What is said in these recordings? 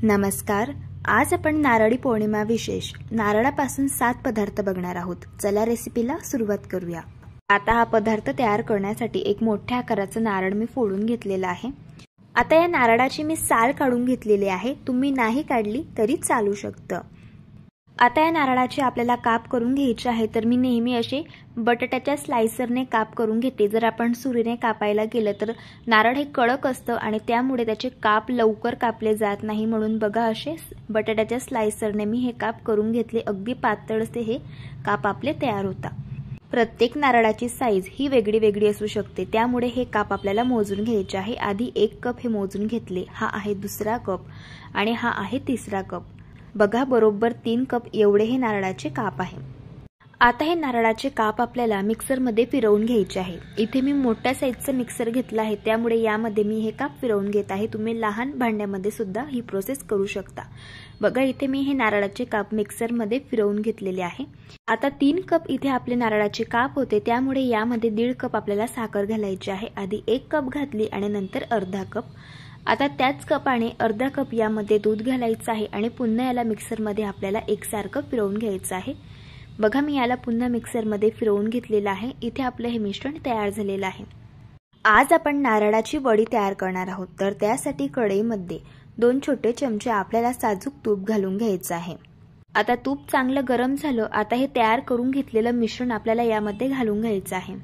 नमस्कार. आज आपण नारळी पौर्णिमा विशेष नारळापासून 7 पदार्थ बघणार आहोत. चला रेसिपीला सुरुवात करूया. आता हा पदार्थ तयार करण्यासाठी एक मोठ्या आकाराचं नारळ मी फोडून घेतलेला आहे. आता या नारळाची मी साल काढून घेतलेली आहे. तुम्ही नाही काढली तरी चालू शकतं. आता या नारळाचे आपल्याला काप करून घ्यायचे आहे. तर मी नेहमी असे बटाट्याच्या स्लाइसरने काप करून घेते. जर आपण सुरीने कापायला गेलं तर नारळ हे कडक असतं आणि त्यामुळे त्याचे काप लवकर कापले जात नाही. म्हणून बघा असे बटाट्याच्या स्लाइसरने मी हे काप करून घेतले. अगदी पातळ असे हे काप आपले तयार होतात. प्रत्येक नारळाची साईज ही वेगळी वेगळी असू शकते. त्यामुळे हे काप आपल्याला मोजून घ्यायचे आहे. आधी 1 कप हे मोजून घेतले. हा आहे दुसरा कप आणि हा आहे तिसरा कप. बघा बरोबर 3 कप एवढे हे नारळाचे काप आहे. आता हे नारळाचे काप आपल्याला मिक्सरमध्ये फिरवून घ्यायचे आहे. इथे मी मोठ्या साईजचं मिक्सर घेतला आहे. त्यामुळे यामध्ये मी हे काप फिरवून घेत आहे. तुम्ही लहान भांड्यामध्ये सुद्धा ही प्रोसेस करू शकता. बघा इथे मी हे नारळाचे काप मिक्सरमध्ये फिरवून घेतलेले आहे. आता 3 कप इथे आपले नारळाचे काप होते. त्यामुळे यामध्ये 1.5 कप आपल्याला साखर घालायची आहे. आधी 1 कप घातली आणि नंतर अर्धा कप. आता त्याच कपाने अर्धा कप यामध्ये दूध घालायचं आहे आणि पुन्हा याला मिक्सरमध्ये आपल्याला एकसारखं फिरवून घ्यायचं आहे. बघा मी याला पुन्हा मिक्सरमध्ये फिरवून घेतलेलं आहे. इथे आपलं हे मिश्रण तयार झालेलं आहे. आज आपण नारळाची वडी तयार करणार आहोत. तर त्यासाठी कढईमध्ये 2 छोटे चमचे आपल्याला साजूक तूप घालून घ्यायचं आहे. आता तूप चांगलं गरम झालं. आता हे तयार करून घेतलेलं मिश्रण आपल्याला यामध्ये घालून घ्यायचं आहे.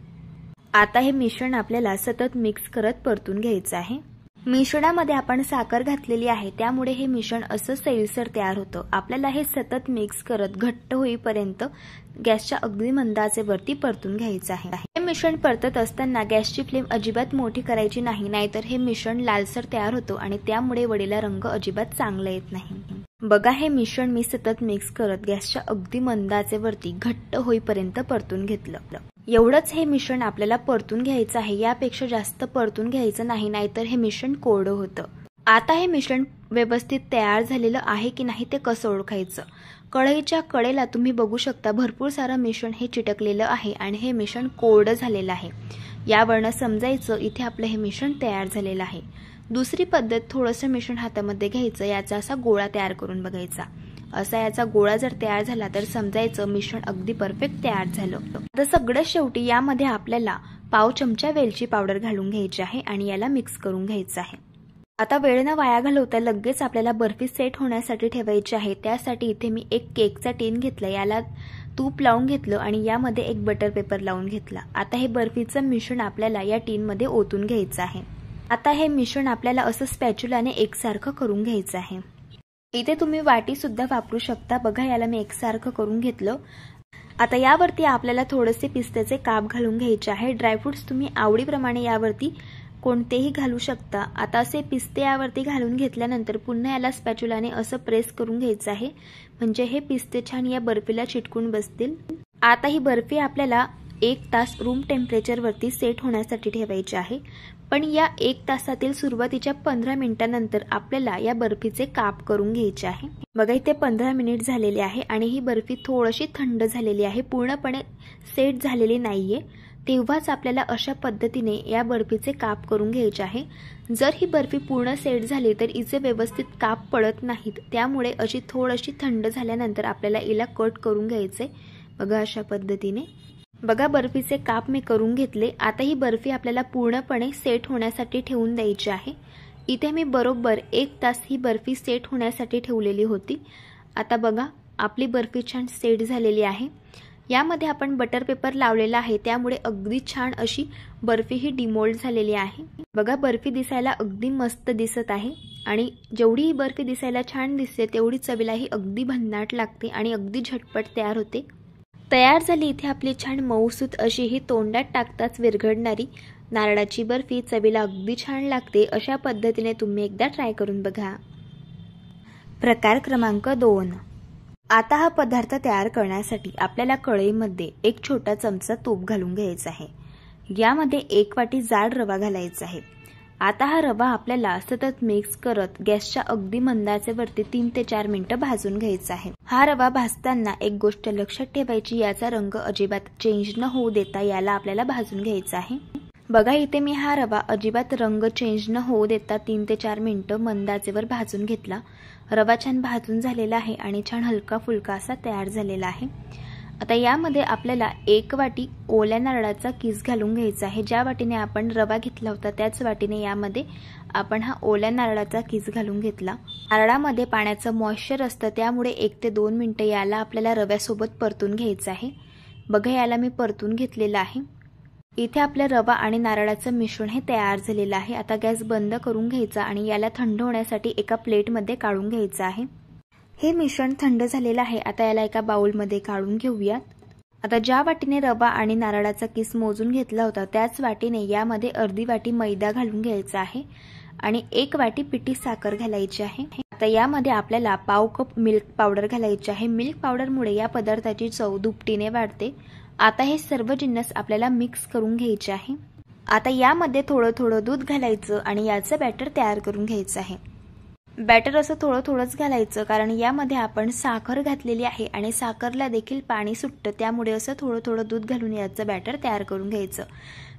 आता हे मिश्रण आपल्याला सतत मिक्स करत परतून घ्यायचं आहे. मिश्रणामध्ये आपण साखर घातलेली आहे. त्यामुळे हे मिश्रण असं सैलसर तयार होतं. आपल्याला हे सतत मिक्स करत घट्ट होईपर्यंत गॅसच्या अगदी मंद आचेवरती परतून घ्यायचं आहे. हे मिश्रण परतत असताना गॅसची फ्लेम अजिबात मोठी करायची नाही. नाहीतर हे मिश्रण लालसर तयार होतं आणि त्यामुळे वडीला रंग अजिबात चांगला येत नाही. बघा हे मिश्रण मी सतत मिक्स करत गॅसच्या अगदी मंद आचेवरती घट्ट होईपर्यंत परतून घेतलं. एवढंच हे मिश्रण आपल्याला परतून घ्यायचं आहे. यापेक्षा जास्त परतून घ्यायचं नाही. नाहीतर हे मिश्रण कोरडं होतं. आता हे मिश्रण व्यवस्थित तयार झालेलं आहे की नाही ते कसं ओळखायचं. कढईच्या कडेला तुम्ही बघू शकता भरपूर सारं मिश्रण हे चिटकलेलं आहे आणि हे मिश्रण कोरडं झालेलं आहे. यावरनं समजायचं इथे आपलं हे मिश्रण तयार झालेलं आहे. दुसरी पद्धत थोडंसं मिश्रण हातामध्ये घ्यायचं. याचा असा गोळा तयार करून बघायचा. असा याचा गोळा जर तयार झाला तर समजायचं मिश्रण अगदी परफेक्ट तयार झालं. आता सगळं शेवटी यामध्ये आपल्याला पाव चमचा वेलची पावडर घालून घ्यायची आहे आणि याला मिक्स करून घ्यायचं आहे. आता वेळ न वाया घालवता लगेच आपल्याला बर्फी सेट होण्यासाठी ठेवायची आहे. त्यासाठी इथे मी एक केकचा टीन घेतला. याला तूप लावून घेतलं आणि यामध्ये एक बटर पेपर लावून घेतला. आता हे बर्फीचं मिश्रण आपल्याला या टीनमध्ये ओतून घ्यायचं आहे. आता हे मिश्रण आपल्याला असं स्पॅच्युलाने एकसारखं करून घ्यायचं आहे. इथे तुम्ही वाटी सुद्धा वापरू शकता. बघा याला मी एकसारखं करून घेतलं. आता यावरती आपल्याला थोडेसे पिस्त्याचे काप घालून घ्यायचे आहे. ड्रायफ्रुट्स तुम्ही आवडीप्रमाणे यावरती कोणतेही घालू शकता. आता असे पिस्ते यावरती घालून घेतल्यानंतर पुन्हा याला स्पॅच्युलाने असं प्रेस करून घ्यायचं आहे. म्हणजे हे पिस्ते छान या बर्फीला चिटकून बसतील. आता ही बर्फी आपल्याला 1 तास रूम टेम्परेचरवरती सेट होण्यासाठी ठेवायची आहे. पण या 1 तासातील सुरुवातीच्या 15 मिनिटांनंतर आपल्याला या बर्फीचे काप करून घ्यायचे आहे. बघा इथे 15 मिनिट झालेले आहे आणि ही बर्फी थोडीशी थंड झालेली आहे. पूर्णपणे सेट झालेली नाहीये. तेव्हाच आपल्याला अशा पद्धतीने या बर्फीचे काप करून घ्यायचे आहे. जर ही बर्फी पूर्ण सेट झाली तर हिचे व्यवस्थित काप पडत नाहीत. त्यामुळे अशी थोडीशी थंड झाल्यानंतर आपल्याला हिला कट करून घ्यायचे. बघा अशा पद्धतीने. बघा बर्फीचे काप मी करून घेतले. आता ही बर्फी आपल्याला पूर्णपणे सेट होण्यासाठी ठेवून द्यायची आहे. इथे मी बरोबर 1 तास ही बर्फी सेट होण्यासाठी ठेवलेली होती. आता बघा आपली बर्फी छान सेट झालेली आहे. यामध्ये आपण बटर पेपर लावलेला आहे. त्यामुळे अगदी छान अशी बर्फी ही डिमोल्ड झालेली आहे. बघा बर्फी दिसायला अगदी मस्त दिसत आहे आणि जेवढी ही बर्फी दिसायला छान दिसते तेवढी चवीला ही अगदी भन्नाट लागते आणि अगदी झटपट तयार होते. तयार झाली इथे आपली छान मऊसूत अशी ही तोंडात टाकताच विरघळणारी नारळाची बर्फी. चवीला अगदी छान लागते. अशा पद्धतीने तुम्ही एकदा ट्राय करून बघा. प्रकार क्रमांक 2. आता हा पदार्थ तयार करण्यासाठी आपल्याला कढईमध्ये 1 छोटा चमचा तूप घालून घ्यायचा आहे. यामध्ये 1 वाटी जाड रवा घालायचा आहे. आता हा रवा आपल्याला सतत मिक्स करत गॅसच्या अगदी मंद आचेवरती 3 ते 4 मिनिटं भाजून घ्यायचा आहे. हा रवा भाजताना एक गोष्ट लक्षात ठेवायची. याचा रंग अजिबात चेंज न होऊ देता याला आपल्याला भाजून घ्यायचा आहे. बघा इथे मी हा रवा अजिबात रंग चेंज न होऊ देता 3 ते 4 मिनिटं मंद आचेवर भाजून घेतला। रवा छान भाजून झालेला आहे आणि छान हलका फुलका असा तयार झालेला आहे। आता यामध्ये आपल्याला 1 वाटी ओल्या नारळाचा किस घालून घ्यायचा आहे। ज्या वाटीने आपण रवा घेतला होता त्याच वाटीने यामध्ये आपण हा ओल्या नारळाचा किस घालून घेतला। नारळामध्ये पाण्याचं मॉइश्चर असतं त्यामुळे 1 ते 2 मिनिटं याला आपल्याला रव्यासोबत परतून घ्यायचं आहे। बघा याला मी परतून घेतलेला आहे। इथे आपल्या रवा आणि नारळाचं मिश्रण हे तयार झालेलं आहे। आता गॅस बंद करून घ्यायचा आणि याला थंड होण्यासाठी एका प्लेटमध्ये काढून घ्यायचं आहे। हे मिश्रण थंड झालेलं आहे। आता याला एका बाउलमध्ये काढून घेऊयात। आता ज्या वाटीने रवा आणि नारळाचा किस मोजून घेतला होता त्याच वाटीने यामध्ये अर्धी वाटी मैदा घालून घ्यायचा आहे आणि 1 वाटी पिठी साखर घालायची आहे। आता यामध्ये आपल्याला पाव कप मिल्क पावडर घालायची आहे। मिल्क पावडरमुळे या पदार्थाची चव दुपटीने वाढते। आता हे सर्व जिन्नस आपल्याला मिक्स करून घ्यायचे आहे। आता यामध्ये थोडं थोडं दूध घालायचं आणि याचं बॅटर तयार करून घ्यायचं आहे। बॅटर असं थोडं थोडंच घालायचं कारण यामध्ये आपण साखर घातलेली आहे आणि साखरला देखील पाणी सुटतं त्यामुळे असं थोडं थोडं दूध घालून याचं बॅटर तयार करून घ्यायचं।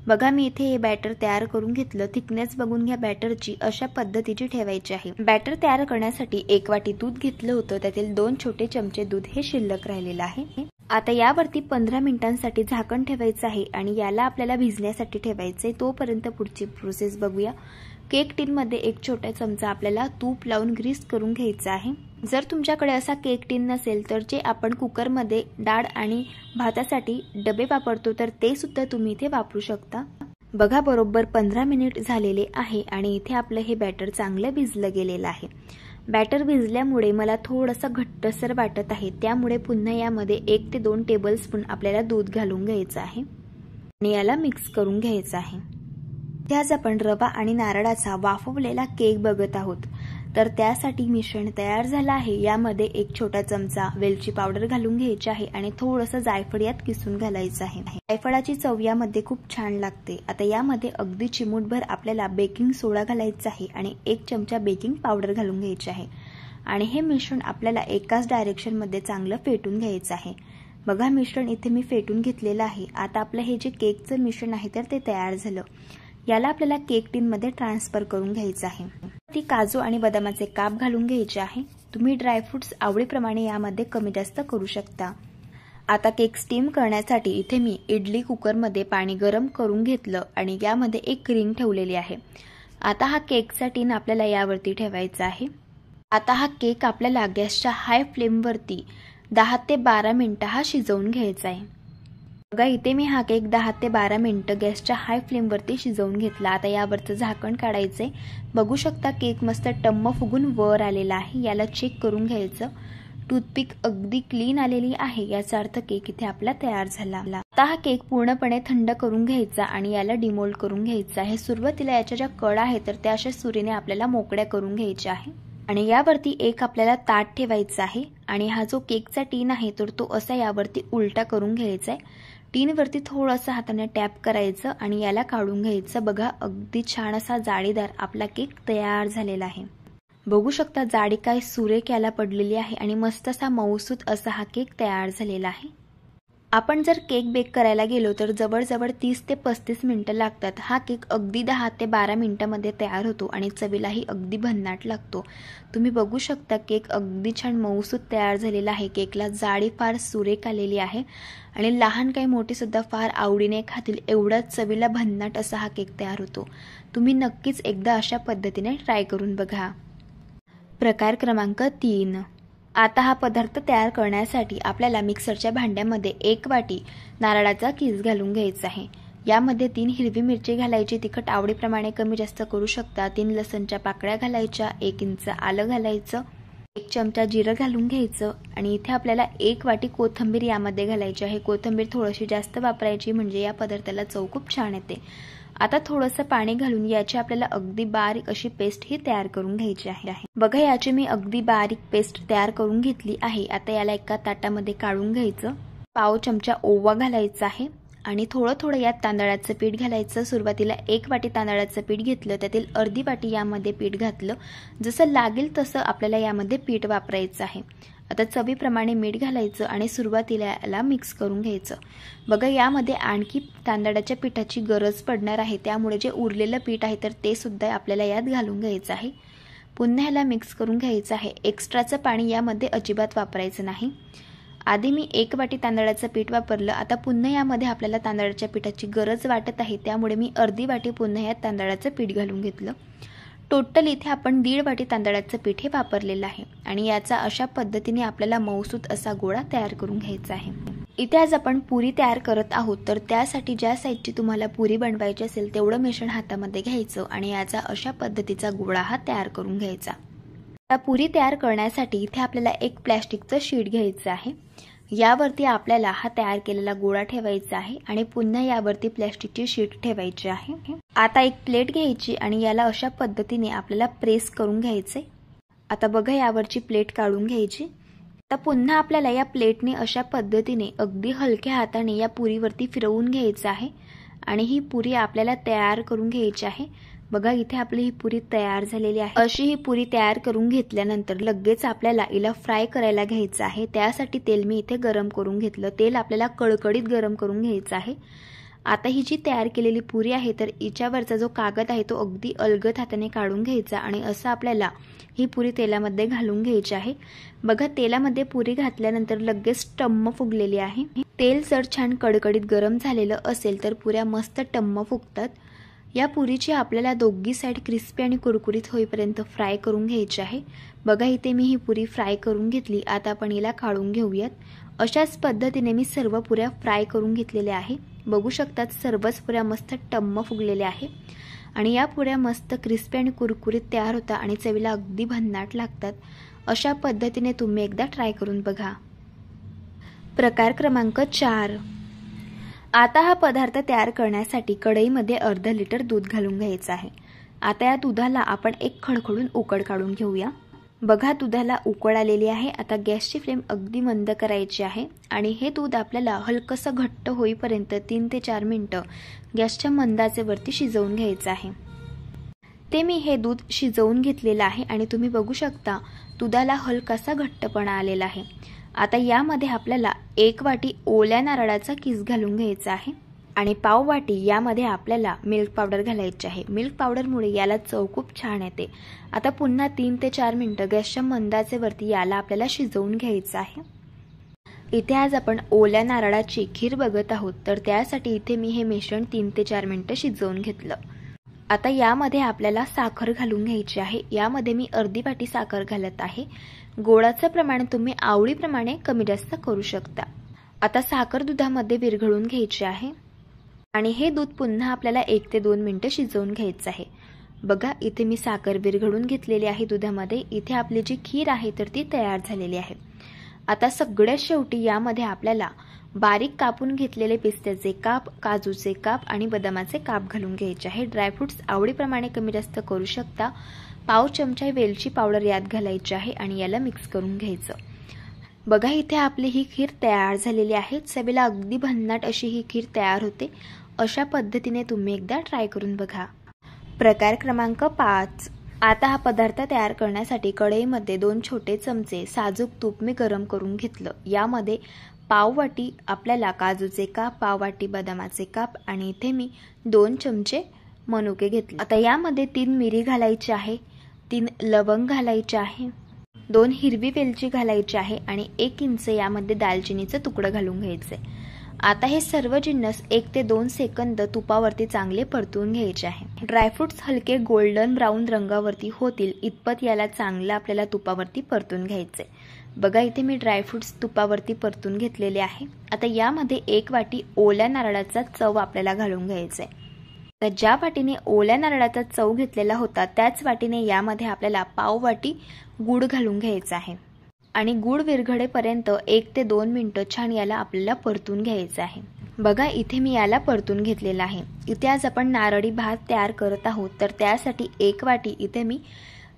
बघा मी इथे हे बॅटर तयार करून घेतलं। थिकनेस बघून घ्या बॅटरची, अशा पद्धतीची ठेवायची आहे। बॅटर तयार करण्यासाठी 1 वाटी दूध घेतलं होतं त्यातील 2 छोटे चमचे दूध हे शिल्लक राहिलेलं आहे। आता यावरती 15 मिनिटांसाठी झाकण ठेवायचं आहे आणि याला आपल्याला भिजण्यासाठी ठेवायचे। तोपर्यंत पुढची प्रोसेस बघूया। केक टिन मध्ये 1 छोटा चमचा आपल्याला तूप लावून ग्रीस करून घ्यायचं आहे। जर तुमच्याकडे असा केक टिन नसेल तर जे आपण कुकर मध्ये डाळ आणि भातासाठी डबे वापरतो तर ते सुद्धा तुम्ही इथे वापरू शकता। बघा बरोबर 15 मिनिट झालेले आहे आणि इथे आपलं हे बॅटर चांगलं भिजलं गेलेलं आहे। बॅटर भिजल्यामुळे मला थोडंसं घट्टसर वाटत आहे त्यामुळे पुन्हा यामध्ये 1 ते 2 टेबलस्पून आपल्याला दूध घालून घ्यायचं आहे आणि याला मिक्स करून घ्यायचं आहे। आज आपण रवा आणि नारळाचा वाफवलेला केक बघत आहोत तर त्यासाठी मिश्रण तयार झालं आहे। यामध्ये 1 छोटा चमचा वेलची पावडर घालून घ्यायची आहे आणि थोडंसं जायफळ यात किसून घालायचं आहे। जायफळाची चव यामध्ये खूप छान लागते। आता यामध्ये अगदी चिमूटभर आपल्याला बेकिंग सोडा घालायचा आहे आणि 1 चमचा बेकिंग पावडर घालून घ्यायची आहे आणि हे मिश्रण आपल्याला एकाच डायरेक्शन मध्ये चांगलं फेटून घ्यायचं आहे। बघा मिश्रण इथे मी फेटून घेतलेलं आहे। आता आपलं हे जे केकचं मिश्रण आहे तर ते तयार झालं। याला आपल्याला केक टिन मध्ये ट्रान्सफर करून घ्यायचं आहे। ती काजू आणि बदामाचे काप घालून घ्यायचे आहे। तुम्ही ड्रायफ्रुट्स आवडीप्रमाणे यामध्ये कमी जास्त करू शकता। आता केक स्टीम करण्यासाठी इथे मी इडली कुकर मध्ये पाणी गरम करून घेतलं आणि यामध्ये 1 रिंग ठेवलेली आहे। आता हा केकचा टिन आपल्याला यावरती ठेवायचा आहे। आता हा केक आपल्याला गॅसच्या हाय फ्लेम वरती 10 ते 12 मिनिटं हा शिजवून घ्यायचा आहे। बघा इथे मी हा केक 10 ते 12 मिनिटं गॅसच्या हाय फ्लेम वरती शिजवून घेतला। आता यावरचं झाकण काढायचंय। बघू शकता केक मस्त टम्म फुगून वर आलेला आहे। याला चेक करून घ्यायचं। टूथपिक अगदी क्लीन आलेली आहे याचा अर्थ केक इथे आपला तयार झाला। आता हा केक पूर्णपणे थंड करून घ्यायचा आणि याला डिमोल्ड करून घ्यायचा आहे। सुरुवातीला याच्या ज्या कडा आहेत तर त्या अशा सुरीने आपल्याला मोकळ्या करून घ्यायच्या आहे आणि यावरती एक आपल्याला ताट ठेवायचं आहे आणि हा जो केकचा टीन आहे तर तो असा यावरती उलटा करून घ्यायचा आहे। टीन वरती थोडंसं हाताने टॅप करायचं आणि याला काढून घ्यायचं। बघा अगदी छान असा जाळीदार आपला केक तयार झालेला आहे। बघू शकता जाडी काय सुरेख याला पडलेली आहे आणि मस्त असा मऊसूत असा हा केक तयार झालेला आहे। आपण जर केक बेक करायला गेलो तर जवळजवळ 30 ते 35 मिनिटं लागतात। हा केक अगदी 10 ते 12 मिनिटांमध्ये तयार होतो आणि चवीलाही अगदी भन्नाट लागतो। तुम्ही बघू शकता केक अगदी छान मऊसूत तयार झालेला आहे। केकला जाडी फार सुरेख आलेली आहे आणि लहान काही मोठे सुद्धा फार आवडीने खातील एवढा चवीला भन्नाट असा हा केक तयार होतो। तुम्ही नक्कीच एकदा अशा पद्धतीने ट्राय करून बघा। प्रकार क्रमांक 3। आता हा पदार्थ तयार करण्यासाठी आपल्याला मिक्सरच्या भांड्यामध्ये 1 वाटी नारळाचा किस घालून घ्यायचा आहे। यामध्ये 3 हिरवी मिरची घालायची, तिखट आवडीप्रमाणे कमी जास्त करू शकता। 3 लसणच्या पाकळ्या घालायच्या, 1 इंच आलं घालायचं, 1 चमचा जिरं घालून घ्यायचं आणि इथे आपल्याला 1 वाटी कोथिंबीर यामध्ये घालायची आहे। कोथिंबीर थोडीशी जास्त वापरायची म्हणजे या पदार्थाला चव खूप छान येते। आता थोडंसं पाणी घालून याची आपल्याला अगदी बारीक अशी पेस्ट ही तयार करून घ्यायची आहे। बघा याची मी अगदी बारीक पेस्ट तयार करून घेतली आहे। आता याला एका ताटामध्ये काढून घ्यायचं। पाव चमचा ओवा घालायचा आहे आणि थोडं थोडं यात तांदळाचं पीठ घालायचं। सुरुवातीला 1 वाटी तांदळाचं पीठ घेतलं, त्यातील अर्धी वाटी यामध्ये पीठ घातलं। जसं लागेल तसं आपल्याला यामध्ये पीठ वापरायचं आहे आता चवीप्रमाणे मीठ घालायचं आणि सुरुवातीला याला मिक्स करून घ्यायचं। बघा यामध्ये आणखी तांदळाच्या पिठाची गरज पडणार आहे, त्यामुळे जे उरलेलं पीठ आहे तर ते सुद्धा आपल्याला यात घालून घ्यायचं आहे। पुन्हा याला मिक्स करून घ्यायचं आहे। एक्स्ट्राचं पाणी यामध्ये अजिबात वापरायचं नाही। आधी मी 1 वाटी तांदळाचं पीठ वापरलं, आता पुन्हा यामध्ये आपल्याला तांदळाच्या पिठाची गरज वाटत आहे, त्यामुळे मी अर्धी वाटी पुन्हा यात तांदळाचं पीठ घालून घेतलं। टोटल इथे आपण 1.5 वाटी तांदळाचं पीठ हे वापरलेलं आहे आणि याचा अशा पद्धतीने आपल्याला मऊसूत असा गोळा तयार करून घ्यायचा आहे। इथे आज आपण पुरी तयार करत आहोत, तर त्यासाठी ज्या साईजची तुम्हाला पुरी बनवायची असेल तेवढं मिश्रण हातामध्ये घ्यायचं आणि याचा अशा पद्धतीचा गोळा हा तयार करून घ्यायचा। आता पुरी तयार करण्यासाठी इथे आपल्याला एक प्लास्टिकचं शीट घ्यायचं आहे। यावरती आपल्याला हा तयार केलेला गोळा ठेवायचा आहे आणि पुन्हा यावरती प्लास्टिकची शीट ठेवायची आहे। आता एक प्लेट घ्यायची आणि याला अशा पद्धतीने आपल्याला प्रेस करून घ्यायचे। आता बघा यावरची प्लेट काढून घ्यायची। आता पुन्हा आपल्याला या प्लेटने अशा पद्धतीने अगदी हलक्या हाताने या पुरीवरती फिरवून घ्यायचं आहे आणि ही पुरी आपल्याला तयार करून घ्यायची आहे। बघा इथे आपली ही पुरी तयार झालेली आहे। अशी ही पुरी तयार करून घेतल्यानंतर लगेच आपल्याला हिला फ्राय करायला घ्यायचं आहे। त्यासाठी तेल मी इथे गरम करून घेतलं। तेल आपल्याला कळकळीत गरम करून घ्यायचं आहे। आता ही जी तयार केलेली पुरी आहे तर हिच्यावरचा जो कागद आहे तो अगदी अलगद हाताने काढून घ्यायचा आणि असं आपल्याला ही पुरी तेलामध्ये घालून घ्यायची आहे। बघा तेलामध्ये पुरी घातल्यानंतर लगेच टम्म फुगलेली आहे। तेल जर छान कडकडीत गरम झालेलं असेल तर पुऱ्या मस्त टम्म फुगतात। या पुरीची आपल्याला दोघी साइड क्रिस्पी आणि कुरकुरीत होईपर्यंत फ्राय करून घ्यायची आहे। बघा इथे मी ही पुरी फ्राय करून घेतली। आता आपण हिला काढून घेऊयात। अशाच पद्धतीने मी सर्व पुऱ्या फ्राय करून घेतलेल्या आहे। बघू शकतात सर्वच पुऱ्या मस्त टम्म फुगलेल्या आहे आणि या पुऱ्या मस्त क्रिस्पी आणि कुरकुरीत तयार होतात आणि चवीला अगदी भन्नाट लागतात। अशा पद्धतीने तुम्ही एकदा ट्राय करून बघा। प्रकार क्रमांक 4। आता हा पदार्थ तयार करण्यासाठी कढईमध्ये अर्धा लिटर दूध घालून घ्यायचं आहे। आता या दुधाला आपण एक खडखडून उकड काढून घेऊया। बघा दुधाला उकळ आलेली आहे। आता गॅसची फ्लेम अगदी मंद करायची आहे आणि हे दूध आपल्याला हलकसं घट्ट होईपर्यंत 3 ते 4 मिनिटं गॅसच्या मंद आचेवरती शिजवून घ्यायचं आहे। ते मी हे दूध शिजवून घेतलेलं आहे आणि तुम्ही बघू शकता दुधाला हलकासा घट्टपणा आलेला आहे। आता यामध्ये आपल्याला 1 वाटी ओल्या नारळाचा किस घालून घ्यायचा आहे आणि पाव वाटी यामध्ये आपल्याला मिल्क पावडर घालायची आहे। मिल्क पावडरमुळे याला चव खूप छान येते। आता पुन्हा 3 ते 4 मिनिटं गॅसच्या मंद आचेवरती याला आपल्याला शिजवून घ्यायचं आहे। इथे आज आपण ओल्या नारळाची खीर बघत आहोत, तर त्यासाठी इथे मी हे मिश्रण 3 ते 4 मिनिटं शिजवून घेतलं। आता यामध्ये आपल्याला साखर घालून घ्यायची आहे। यामध्ये मी अर्धी वाटी साखर घालत आहे। गोडाचं प्रमाण तुम्ही आवडीप्रमाणे कमी जास्त करू शकता। आता साखर दुधामध्ये विरघळून घ्यायची आहे आणि हे दूध पुन्हा आपल्याला 1 ते 2 मिनिटं शिजवून घ्यायचं आहे। बघा इथे मी साखर विरघळून घेतलेली आहे दुधामध्ये। इथे आपली जी खीर आहे तर ती तयार झालेली आहे। आता सगळ्यात शेवटी यामध्ये आपल्याला बारीक कापून घेतलेले पिस्त्याचे काप, काजूचे काप आणि बदामाचे काप घालून घ्यायचे आहे। ड्रायफ्रुट्स आवडीप्रमाणे कमी जास्त करू शकता। पाव चमचा वेलची पावडर यात घालायची आहे आणि याला मिक्स करून घ्यायचं। बघा इथे आपली ही खीर तयार झालेली आहे। चवीला अगदी भन्नाट अशी ही खीर तयार होते। अशा पद्धतीने तुम्ही एकदा ट्राय करून बघा। प्रकार क्रमांक 5। आता हा पदार्थ तयार करण्यासाठी कढईमध्ये 2 छोटे चमचे साजूक तूप मी गरम करून घेतलं। यामध्ये पाव वाटी आपल्याला काजूचे काप, पाव वाटी बदामाचे काप आणि इथे मी 2 चमचे मनुके घेतले। आता यामध्ये 3 मिरी घालायची आहे, 3 लवंग घालायचे आहे, 2 हिरवी वेलची घालायची आहे आणि 1 इंच यामध्ये दालचिनीचं तुकडं घालून घ्यायचे। आता हे सर्व जिन्नस 1 ते 2 सेकंद तुपावरती चांगले परतून घ्यायचे आहे। ड्रायफ्रुट्स हलके गोल्डन ब्राऊन रंगावरती होतील इतपत याला चांगलं आपल्याला तुपावरती परतून घ्यायचे। बघा इथे मी ड्रायफ्रुट्स तुपावरती परतून घेतलेले आहे। आता यामध्ये 1 वाटी ओल्या नारळाचा चव आपल्याला घालून घ्यायचा आहे। तर ज्या वाटीने ओल्या नारळाचा चव घेतलेला होता त्याच वाटीने यामध्ये आपल्याला पाव वाटी गूळ घालून घ्यायचा आहे आणि गूळ विरघळेपर्यंत 1 ते 2 मिनिटं छान याला आपल्याला परतून घ्यायचं आहे। बघा इथे मी याला परतून घेतलेला आहे। इथे आज आपण नारळी भात तयार करत आहोत, तर त्यासाठी 1 वाटी इथे मी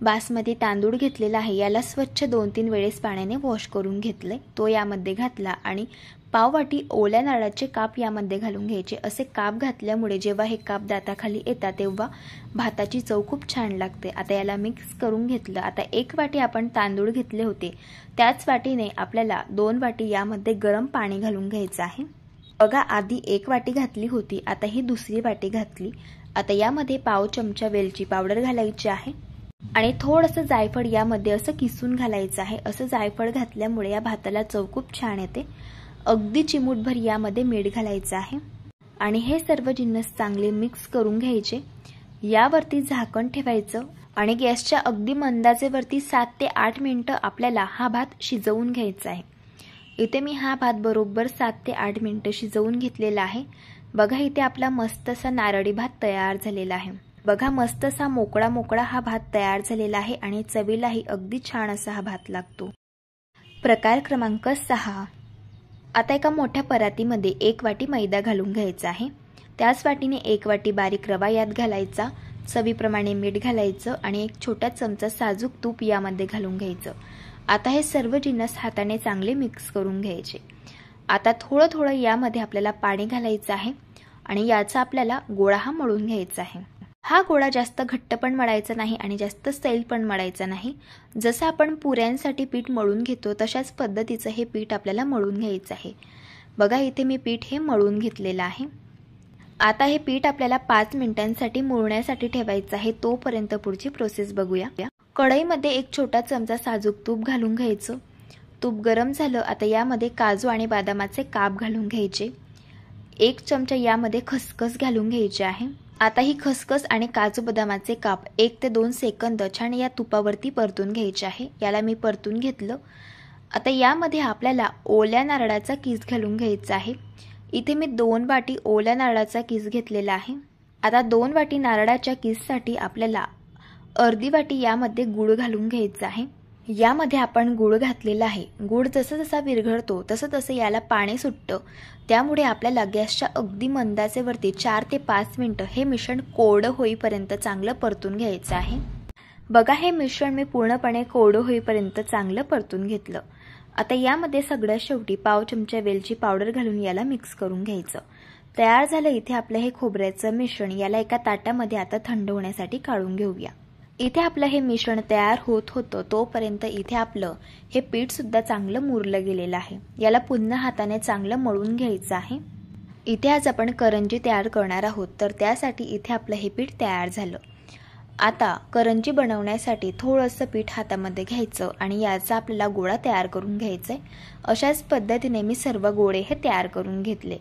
बासमती तांदूळ घेतलेला आहे, याला स्वच्छ 2-3 वेळेस पाण्याने वॉश करून घेतले, तो यामध्ये घातला आणि पाववाटी ओल्या नारळाचे काप यामध्ये घालून घ्यायचे। असे काप घातल्यामुळे जेव्हा हे काप दाताखाली येतात तेव्हा भाताची चव खूप छान लागते। आता याला मिक्स करून घेतलं। आता 1 वाटी आपण तांदूळ घेतले होते, त्याच वाटीने आपल्याला 2 वाटी यामध्ये गरम पाणी घालून घ्यायचं आहे। बघा, आधी 1 वाटी घातली होती, आता ही दुसरी वाटी घातली। आता यामध्ये पाव चमचा वेलची पावडर घालायची आहे आणि थोडंसं जायफळ यामध्ये असं किसून घालायचं आहे। असं जायफळ घातल्यामुळे या भाताला चव खूप छान येते। अगदी चिमूटभर यामध्ये मीठ घालायचं आहे आणि हे सर्व जिन्नस चांगले मिक्स करून घ्यायचे। यावरती झाकण ठेवायचं आणि गॅसच्या अगदी मंद आचेवरती 7 ते 8 मिनिटं आपल्याला हा भात शिजवून घ्यायचा आहे। इथे मी हा भात बरोबर 7 ते 8 मिनिटं शिजवून घेतलेला आहे। बघा, इथे आपला मस्त असा नारळी भात तयार झालेला आहे। बघा, मस्त असा मोकळा मोकळा हा भात तयार झालेला आहे आणि चवीलाही अगदी छान असा हा भात लागतो। प्रकार क्रमांक 6। आता एका मोठ्या परातीमध्ये 1 वाटी मैदा घालून घ्यायचा आहे। त्याच वाटीने 1 वाटी बारीक रवा यात घालायचा, चवीप्रमाणे मीठ घालायचं आणि 1 छोटा चमचा साजूक तूप यामध्ये घालून घ्यायचं। आता हे सर्व जिन्नस हाताने चांगले मिक्स करून घ्यायचे। आता थोडं थोडं यामध्ये आपल्याला पाणी घालायचं आहे आणि याचा आपल्याला गोळा हा मळून घ्यायचा आहे। हा गोळा जास्त घट्ट पण मळायचा नाही आणि जास्त सैल पण मळायचा नाही। जसं आपण पुऱ्यांसाठी पीठ मळून घेतो तशाच पद्धतीचं हे पीठ आपल्याला मळून घ्यायचं आहे। बघा, इथे मी पीठ हे मळून घेतलेलं आहे। आता हे पीठ आपल्याला 5 मिनिटांसाठी मुरण्यासाठी ठेवायचं आहे। तोपर्यंत पुढची प्रोसेस बघूया। कढईमध्ये 1 छोटा चमचा साजूक तूप घालून घ्यायचं। तूप गरम झालं, आता यामध्ये काजू आणि बदामाचे काप घालून घ्यायचे। 1 चमचा यामध्ये खसखस घालून घ्यायची आहे। आता ही खसखस आणि काजू बदामाचे काप 1 ते 2 सेकंद छान या तुपावरती परतून घ्यायचे आहे। याला मी परतून घेतलं। आता यामध्ये आपल्याला ओल्या नारळाचा किस घालून घ्यायचा आहे। इथे मी 2 वाटी ओल्या नारळाचा किस घेतलेला आहे। आता 2 वाटी नारळाच्या किससाठी आपल्याला अर्धी वाटी यामध्ये गूळ घालून घ्यायचा आहे। यामध्ये आपण गूळ घातलेला आहे। गूळ जसं जसा विरघळतो तसं तसं याला पाणी सुटतं, त्यामुळे आपल्याला गॅसच्या अगदी मंद आचेवरती 4 ते 5 मिनिटं हे मिश्रण कोरडं होईपर्यंत चांगलं परतून घ्यायचं आहे। बघा, हे मिश्रण मी पूर्णपणे कोरडं होईपर्यंत चांगलं परतून घेतलं। आता यामध्ये सगळ्यात शेवटी पाव चमचा वेलची पावडर घालून याला मिक्स करून घ्यायचं। तयार झालं इथे आपलं हे खोबऱ्याचं मिश्रण। याला एका ताटामध्ये आता थंड होण्यासाठी काढून घेऊया। इथे आपलं हे मिश्रण तयार होत होतं तोपर्यंत इथे आपलं हे पीठ सुद्धा चांगलं मुरलं गेलेलं आहे। याला पुन्हा हाताने चांगलं मळून घ्यायचं आहे। इथे आज आपण करंजी तयार करणार आहोत, तर त्यासाठी इथे आपलं हे पीठ तयार झालं। आता करंजी बनवण्यासाठी थोडंसं पीठ हातामध्ये घ्यायचं आणि याचा आपल्याला गोळा तयार करून घ्यायचा आहे। अशाच पद्धतीने मी सर्व गोळे हे तयार करून घेतले।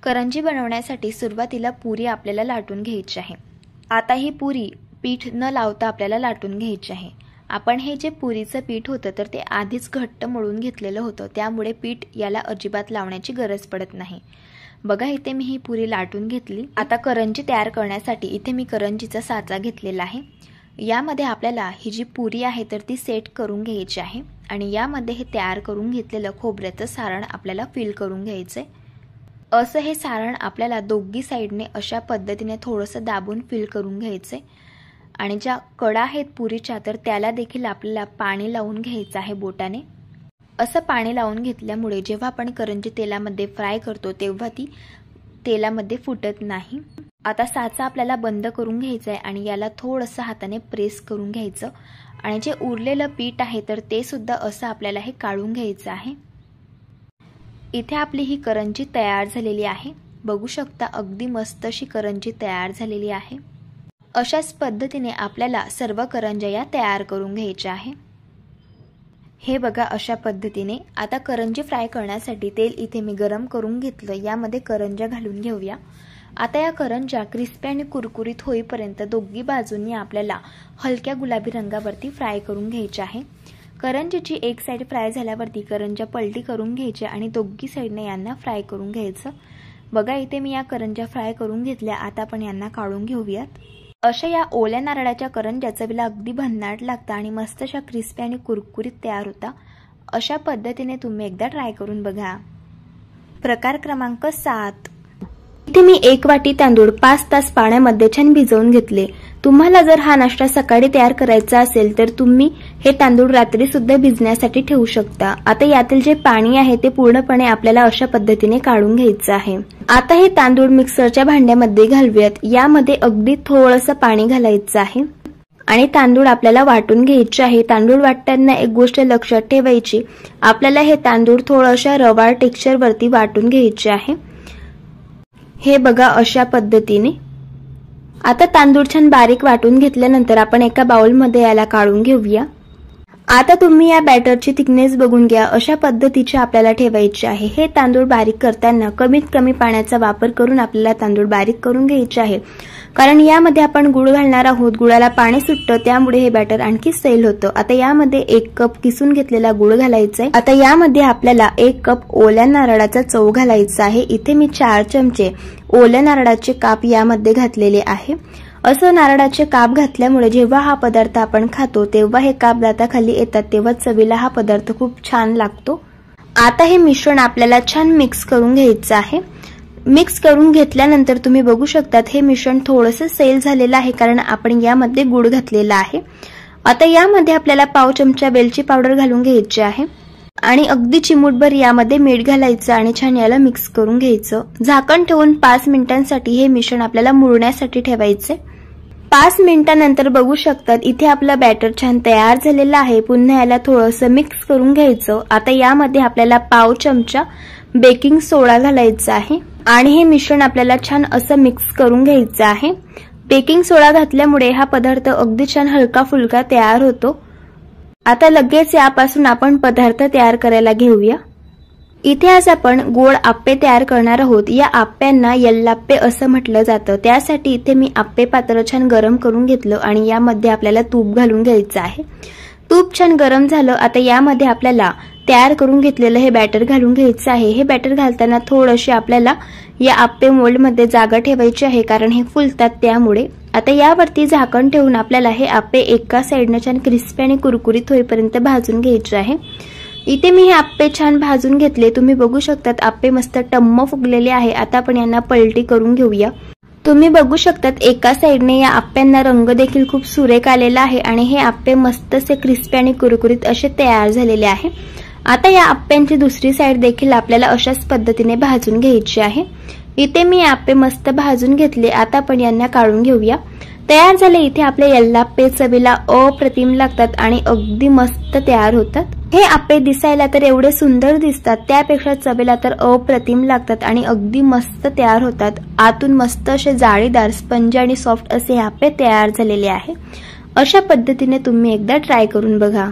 करंजी बनवण्यासाठी सुरुवातीला पुरी आपल्याला लाटून घ्यायची आहे। आता ही पुरी पीठ न लावता आपल्याला लाटून घ्यायची आहे। आपण हे जे पुरीचं पीठ होतं तर ते आधीच घट्ट मळून घेतलेलं होतं, त्यामुळे पीठ याला अजिबात लावण्याची गरज पडत नाही। बघा, इथे मी ही पुरी लाटून घेतली। आता करंजी तयार करण्यासाठी इथे मी करंजीचा साचा घेतलेला आहे। यामध्ये आपल्याला ही जी पुरी आहे तर ती सेट करून घ्यायची आहे आणि यामध्ये हे तयार करून घेतलेलं खोबऱ्याचं सारण आपल्याला फिल करून घ्यायचंय। असं हे सारण आपल्याला दोघी साइडने अशा पद्धतीने थोडंसं दाबून फिल करून घ्यायचंय आणि ज्या कडा आहेत पुरीच्या तर त्याला देखील आपल्याला पाणी लावून घ्यायचं आहे बोटाने। असं पाणी लावून घेतल्यामुळे जेव्हा आपण करंजी तेलामध्ये फ्राय करतो तेव्हा ती तेलामध्ये फुटत नाही। आता साचा आपल्याला बंद करून घ्यायचा आहे आणि याला थोडंसं हाताने प्रेस करून घ्यायचं आणि जे उरलेलं पीठ आहे तर ते सुद्धा असं आपल्याला हे काढून घ्यायचं आहे। इथे आपली ही करंजी तयार झालेली आहे। बघू शकता, अगदी मस्त अशी करंजी तयार झालेली आहे। अशाच पद्धतीने आपल्याला सर्व करंज्या या तयार करून घ्यायच्या आहे। हे बघा, अशा पद्धतीने। आता करंजी फ्राय करण्यासाठी तेल इथे मी गरम करून घेतलं। यामध्ये करंज्या घालून घेऊया। आता या करंज्या क्रिस्पी आणि कुरकुरीत होईपर्यंत दोघी बाजूंनी आपल्याला हलक्या गुलाबी रंगावरती फ्राय करून घ्यायची आहे। करंजीची एक साइड फ्राय झाल्यावरती करंज्या पलटी करून घ्यायच्या आणि दोघी साइडने यांना फ्राय करून घ्यायचं। बघा, इथे मी या करंज्या फ्राय करून घेतल्या। आता आपण यांना काढून घेऊयात। अशा या ओल्या नारळाच्या करंज्या चवीला अगदी भन्नाट लागतात आणि मस्त अशा क्रिस्पी आणि कुरकुरीत तयार होता। अशा पद्धतीने तुम्ही एकदा ट्राय करून बघा। प्रकार क्रमांक 7। इथे मी 1 वाटी तांदूळ 5 तास पाण्यामध्ये छान भिजवून घेतले। तुम्हाला जर हा नाश्ता सकाळी तयार करायचा असेल तर तुम्ही हे तांदूळ रात्री सुद्धा भिजण्यासाठी ठेवू शकता। आता यातील जे पाणी आहे ते पूर्णपणे आपल्याला अशा पद्धतीने काढून घ्यायचं आहे। आता हे तांदूळ मिक्सरच्या भांड्यामध्ये घालूयात। यामध्ये अगदी थोडंसं पाणी घालायचं आहे आणि तांदूळ आपल्याला वाटून घ्यायचे आहे। तांदूळ वाटताना एक गोष्ट लक्षात ठेवायची, आपल्याला हे तांदूळ थोड्याशा रवाळ टेक्स्चर वरती वाटून घ्यायचे आहे। हे बघा अशा पद्धतीने। आता तांदूळ छान बारीक वाटून घेतल्यानंतर आपण एका बाउलमध्ये याला काढून घेऊया। आता तुम्ही या बॅटरची थिकनेस बघून घ्या, अशा पद्धतीचे आपल्याला ठेवायचे आहे। हे तांदूळ बारीक करताना कमीत कमी पाण्याचा वापर करून आपल्याला तांदूळ बारीक करून घ्यायचे आहे, कारण यामध्ये आपण गुळ घालणार आहोत। गुळाला पाणी सुटतं, त्यामुळे हे बॅटर आणखी सैल होतं। आता यामध्ये 1 कप किसून घेतलेला गुळ घालायचा आहे। आता यामध्ये आपल्याला 1 कप ओल्या नारळाचा चव घालायचा आहे। इथे मी 4 चमचे ओल्या नारळाचे काप यामध्ये घातलेले आहे। असं नारळाचे काप घातल्यामुळे जेव्हा हा पदार्थ आपण खातो तेव्हा हे काप दाताखाली येतात, तेव्हा चवीला हा पदार्थ खूप छान लागतो। आता हे मिश्रण आपल्याला छान मिक्स करून घ्यायचं आहे। मिक्स करून घेतल्यानंतर तुम्ही बघू शकतात हे मिश्रण थोडंसं सैल झालेलं आहे, कारण आपण यामध्ये गुळ घातलेला आहे। आता यामध्ये आपल्याला पाव चमचा वेलची पावडर घालून घ्यायची आहे आणि अगदी चिमूटभर यामध्ये मीठ घालायचं आणि छान याला मिक्स करून घ्यायचं। झाकण ठेवून 5 मिनिटांसाठी हे मिश्रण आपल्याला मुरण्यासाठी ठेवायचे। 5 मिनिटांनंतर बघू शकतात इथे आपला बॅटर छान तयार झालेला आहे। पुन्हा याला थोडंसं मिक्स करून घ्यायचं। आता यामध्ये आपल्याला पाव चमचा बेकिंग सोडा घालायचा आहे आणि हे मिश्रण आपल्याला छान असं मिक्स करून घ्यायचं आहे। बेकिंग सोडा घातल्यामुळे हा पदार्थ अगदी छान हलका फुलका तयार होतो। आता लगेच यापासून आपण पदार्थ तयार करायला घेऊया। इथे आज आपण गोड आप्पे तयार करणार आहोत। या आप्प्यांना यल्लाप्पे असं म्हटलं जातं। त्यासाठी इथे मी आप्पे पात्र छान गरम करून घेतलं आणि यामध्ये आपल्याला तूप घालून घ्यायचं आहे। तूप छान गरम झालं। आता यामध्ये आपल्याला तयार करून घेतलेलं हे बॅटर घालून घ्यायचं आहे। हे बॅटर घालताना थोडीशी आपल्याला या आप्पे मोल्डमध्ये जागा ठेवायची आहे, कारण हे फुलतात त्यामुळे। आता यावरती झाकण ठेवून आपल्याला हे आप्पे एका साइडने छान क्रिस्पी आणि कुरकुरीत होईपर्यंत भाजून घ्यायचे आहे। इथे मी हे आप्पे छान भाजून घेतले। तुम्ही बघू शकतात आप्पे मस्त टम्म फुगलेले आहे। आता आपण यांना पलटी करून घेऊया। तुम्ही बघू शकतात एका साइडने या आप्प्यांना रंग देखील खूप सुरेख आलेला आहे आणि हे आप्पे मस्तसे क्रिस्पी आणि कुरकुरीत असे तयार झालेले आहे। आता या आप्प्यांची दुसरी साइड देखील आपल्याला अशाच पद्धतीने भाजून घ्यायची आहे। इथे मी आप्पे मस्त भाजून घेतले। आता आपण यांना काढून घेऊया। तयार झाले। इथे आपले यल्लाप्पे चवीला अप्रतिम लागतात आणि अगदी मस्त तयार होतात। हे आप्पे दिसायला तर एवढे सुंदर दिसतात, त्यापेक्षा चवीला तर अप्रतिम लागतात आणि अगदी मस्त तयार होतात। आतून मस्त असे जाळीदार स्पंज आणि सॉफ्ट असे आप्पे तयार झालेले आहे। अशा पद्धतीने तुम्ही एकदा ट्राय करून बघा।